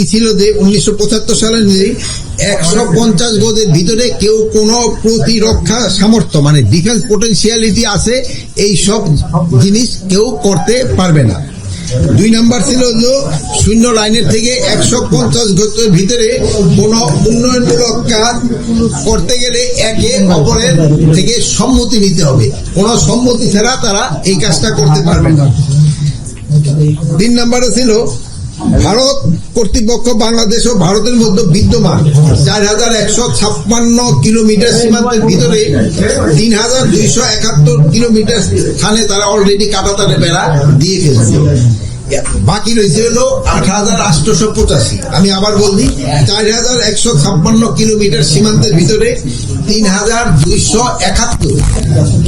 ই ছিল যে 1975 সালে 150 গজের ভিতরে কেউ কোনো প্রতিরক্ষা সামর্থ্য মানে ডিফেন্স পোটেনশিয়ালিটি আছে এই সব জিনিস কেউ করতে পারবে না। 2 নাম্বার ছিল যে শূন্য লাইনের থেকে 150 গজের ভিতরে কোন উন্নয়নমূলক কাজ করতে গেলে একে অপরের থেকে সম্মতি নিতে হবে, কোন সম্মতি ছাড়া তারা এই কাজটা করতে পারবে না। 3 নম্বরে ছিল ভারত কর্তৃপক্ষ বাংলাদেশ ও ভারতের মধ্যে বিদ্যমান 4156 কিলোমিটার সীমান্তের ভিতরে 3271 কিলোমিটার স্থানে তারা অলরেডি কাঁটাতারে বেড়া দিয়ে ফেলছে। বাকি রয়েছে হলো 8885। আমি আবার বলছি 4156 কিলোমিটার সীমান্তের ভিতরে 3271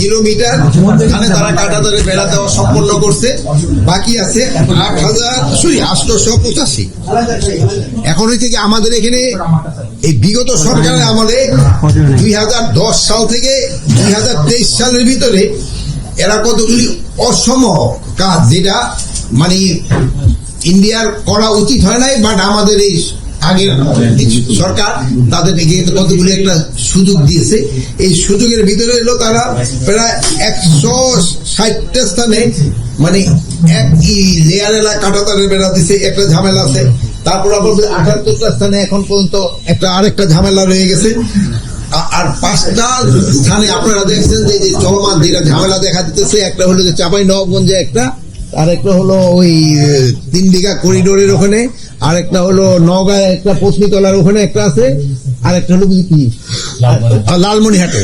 কিলোমিটার স্থানে তারা কাঁটাতারে বেড়া দেওয়া সম্পন্ন করছে। বাকি আছে 8885। এখন হচ্ছে কি আমাদের এখানে এই বিগত সরকারের আমলে 2010 সাল থেকে 2023 সালের ভিতরে এরা কতগুলি অসম কাজ যেটা মানে ইন্ডিয়ার করা উচিত হয় নাই, বাট আমাদের এই আগের সরকার তাদেরকে কতগুলি একটা সুযোগ দিয়েছে। এই সুযোগের ভিতরে এলো তারা প্রায় 160টা স্থানে মানে এক লেয়ার এলাকা কাঁটাতারের বেড়া দিছে, একটা ঝামেলা আছে। তারপর আবার 78টা স্থানে এখন পর্যন্ত আরেকটা ঝামেলা রয়ে গেছে। আর 5টা স্থানে আপনারা দেখছেন যে চলমান যেটা ঝামেলা দেখা দিতেছে, একটা হলো যে চাঁপাইনবাবগঞ্জে একটা, আর একটা হলো ওই 3 বিঘা করিডোরের ওখানে, আর একটা হলো নওগাঁ একটা পত্নীতলার ওখানে একটা আছে, আর একটা হলো কি লালমনিরহাটে।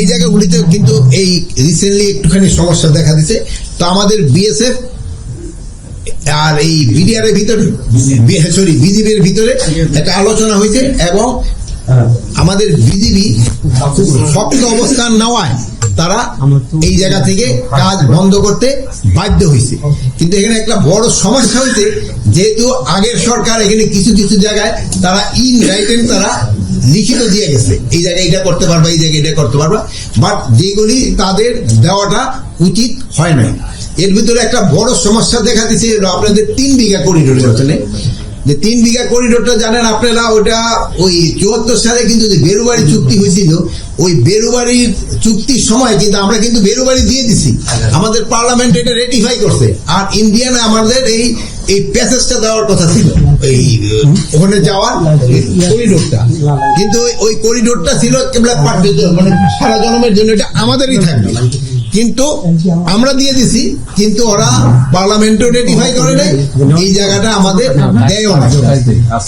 এই জায়গাগুলিতে কিন্তু এই রিসেন্টলি একটুখানি সমস্যা দেখা দিচ্ছে। তো আমাদের বিএসএফ আর এই বিডিআর এর ভিতরে বিজিবির ভিতরে একটা আলোচনা হয়েছে এবং আমাদের বিজিবি শক্ত অবস্থান নেওয়ায় তারা এই জায়গা থেকে কাজ বন্ধ করতে বাধ্য হয়েছে। কিন্তু এখানে একটা বড় সমস্যা হয়েছে, যেহেতু আগের সরকার এখানে কিছু কিছু জায়গায় তারা ইন রাইটেন তারা লিখিত দিয়ে গেছে, এই জায়গায় এটা করতে পারবা, এই জায়গায় এটা করতে পারবা, বাট যেগুলি তাদের দেওয়াটা উচিত হয় না। এর ভিতরে একটা বড় সমস্যা দেখা দিচ্ছে আপনাদের 3 বিঘা করিডোরের ওখানে। যে 3 বিঘা করিডোরটা জানেন আপনারা, ওটা ওই 74 সালে কিন্তু যে বেরুবাড়ি চুক্তি হয়েছিল, ওই বেরুবাড়ির চুক্তির সময় কিন্তু আমরা কিন্তু বেরুবাড়ি দিয়ে দিছি, আমাদের পার্লামেন্ট এটা রেটিফাই করছে। আর ইন্ডিয়ান আমাদের এই প্যাসেজটা দেওয়ার কথা ছিল, এই ওখানে যাওয়ার করিডোরটা, কিন্তু ওই করিডোরটা ছিল মানে সারা জনমের জন্য, এটা আমাদেরই থাকবে। কিন্তু আমরা দিয়ে দিছি, কিন্তু ওরা পার্লামেন্টও রেটিফাই করে নাই, এই জায়গাটা আমাদের দেয়ও না।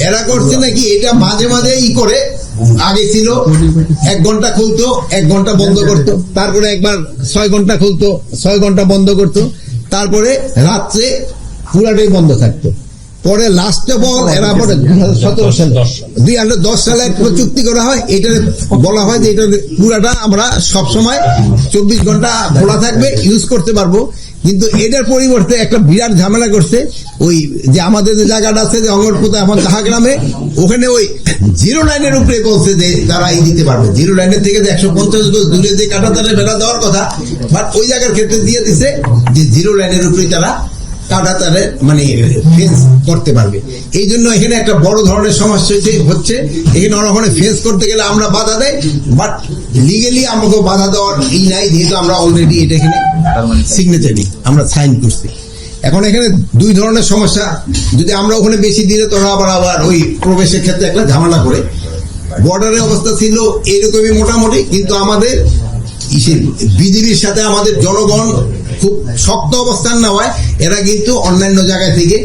এরা করছে নাকি এটা মাঝে মাঝে করে, আগে ছিল 1 ঘন্টা খুলতো 1 ঘন্টা বন্ধ করতো, তারপরে একবার 6 ঘন্টা খুলতো 6 ঘন্টা বন্ধ করতো, তারপরে রাত্রে পুরাটাই বন্ধ থাকতো। পরে লাস্ট অফ অল এরা পরে 2010 সালে একটা চুক্তি করা হয়, এটা বলা হয় যে এটা পুরাটা আমরা সবসময় 24 ঘন্টা খোলা থাকবে, ইউজ করতে পারবো। কিন্তু এটার পরিবর্তে একটা বিরাট ঝামেলা করছে, ওই যে আমাদের যে জায়গাটা আছে যে অঙ্গরপোতা এখন তাহাগ্রামে, ওখানে ওই 0 লাইনের উপরে বলছে যে তারা দিতে পারবে। 0 লাইনের থেকে যে 150 গজ দূরে যে কাঁটাতারে বেড়া দেওয়ার কথা, বাট ওই জায়গার ক্ষেত্রে দিয়ে দিছে যে 0 লাইনের উপরে তারা কাঁটাতারে মানে ফেন্স করতে পারবে। এই জন্য এখানে একটা বড় ধরনের সমস্যা হচ্ছে। এখানে ওখানে ফেন্স করতে গেলে আমরা বাধা দেয়, বাট লিগেলি আমাকে বাধা দেওয়ার নাই, যেহেতু আমরা অলরেডি এটা এখানে সিগনেচারি আমরা সাইন করছি। এখন এখানে 2 ধরনের সমস্যা, যদি আমরা ওখানে বেশি দিলে তোরা আবার ওই প্রবেশের ক্ষেত্রে একটা ঝামেলা করে। বর্ডারের অবস্থা ছিল এরকমই মোটামুটি, কিন্তু আমাদের বিজিবির সাথে আমাদের জনগণ খুব শক্ত অবস্থান নেওয়ায় এরা কিন্তু অন্যান্য জায়গা থেকে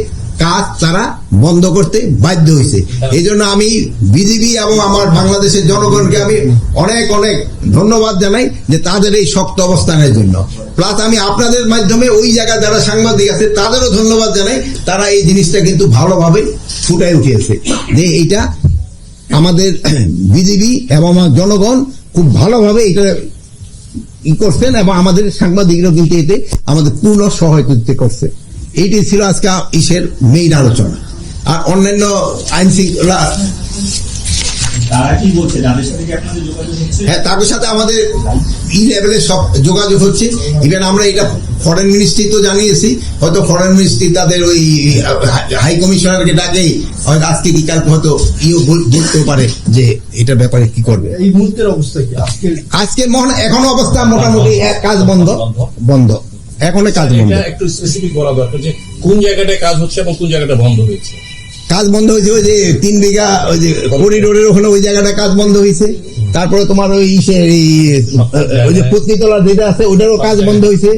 কাজ তারা বন্ধ করতে বাধ্য হয়েছে। এই জন্য আমি বিজিবি এবং আমার বাংলাদেশের জনগণকে আমি অনেক অনেক ধন্যবাদ জানাই যে তাদের এই শক্ত অবস্থানের জন্য। প্লাস আমি আপনাদের মাধ্যমে ওই জায়গায় যারা সাংবাদিক আছে তাদেরও ধন্যবাদ জানাই, তারা এই জিনিসটা কিন্তু ভালোভাবে ফুটাই উঠিয়েছে যে এইটা আমাদের বিজিবি এবং আমার জনগণ খুব ভালোভাবে এটা করছেন, এবং আমাদের সাংবাদিকরাও কিন্তু এতে আমাদের পূর্ণ সহায়তা করছে। এইটাই ছিল আজকে মেইন আলোচনা। আর অন্যান্য আইন শৃঙ্খলা তারা কি বলছে, তাদের সাথে কি আপনাদের যোগাযোগ হচ্ছে? হ্যাঁ, তাদের সাথে আমাদের লেভেলে সব যোগাযোগ হচ্ছে। ইভেন আমরা এটা ফরেন মিনিস্ট্রি তো জানিয়েছি, হয়তো ফরেন মিনিস্ট্রি তাদের ওই হাই কমিশনারকে ডাকেই হয়তো আজকে কি কালকে হয়তো বলতেও পারে যে এটার ব্যাপারে কি করবে। এই মুহূর্তের অবস্থা কি আজকে এখনো অবস্থা মোটামুটি কাজ বন্ধ এখনো কাজ বন্ধ। এটা একটু স্পেসিফিক বলা দরকার যে কোন জায়গাটায় কাজ হচ্ছে এবং কোন জায়গাটা বন্ধ হয়েছে। কাজ বন্ধ হয়েছে ওই যে 3 বিঘা ওই যে করিডোরের ওখানে ওই জায়গাটা কাজ বন্ধ হয়েছে। তারপরে তোমার ওই যে পত্নীতলা যেটা আছে ওটারও কাজ বন্ধ হয়েছে।